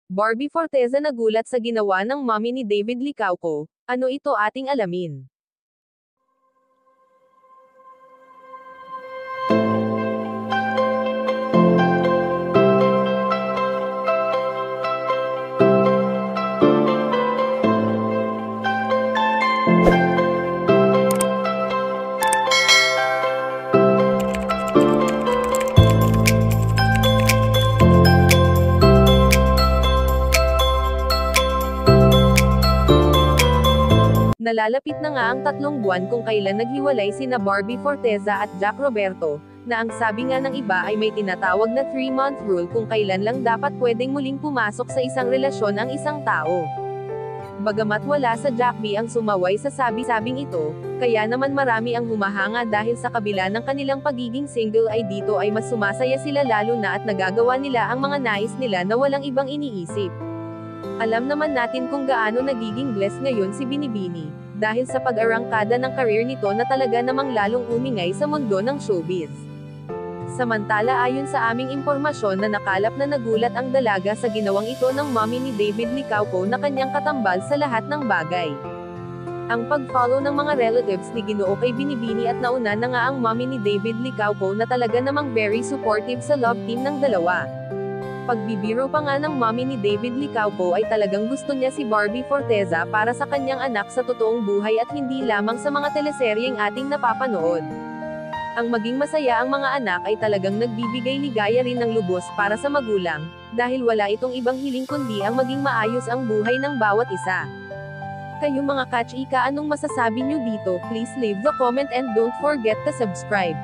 Barbie Forteza nagulat sa ginawa ng mommy ni David Licauco. Ano ito ating alamin? Nalalapit na nga ang 3 buwan kung kailan naghiwalay sina Barbie Forteza at Jack Roberto, na ang sabi nga ng iba ay may tinatawag na 3-month rule kung kailan lang dapat pwedeng muling pumasok sa isang relasyon ang isang tao. Bagamat wala sa Jack B ang sumaway sa sabi-sabing ito, kaya naman marami ang humahanga dahil sa kabila ng kanilang pagiging single ay dito ay mas sumasaya sila lalo na at nagagawa nila ang mga nais nila na walang ibang iniisip. Alam naman natin kung gaano nagiging blessed ngayon si Binibini, dahil sa pag-arangkada ng career nito na talaga namang lalong umingay sa mundo ng showbiz. Samantala ayon sa aming impormasyon na nakalap na nagulat ang dalaga sa ginawang ito ng mommy ni David Licauco na kanyang katambal sa lahat ng bagay. Ang pag-follow ng mga relatives ni Ginoo kay Binibini at nauna na nga ang mommy ni David Licauco na talaga namang very supportive sa love team ng dalawa. Pagbibiro pa nga ng mommy ni David Licauco ay talagang gusto niya si Barbie Forteza para sa kanyang anak sa totoong buhay at hindi lamang sa mga teleseryeng ating napapanood. Ang maging masaya ang mga anak ay talagang nagbibigay ligaya rin ng lubos para sa magulang, dahil wala itong ibang hiling kundi ang maging maayos ang buhay ng bawat isa. Kayo mga kachika, anong masasabi nyo dito? Please leave the comment and don't forget to subscribe.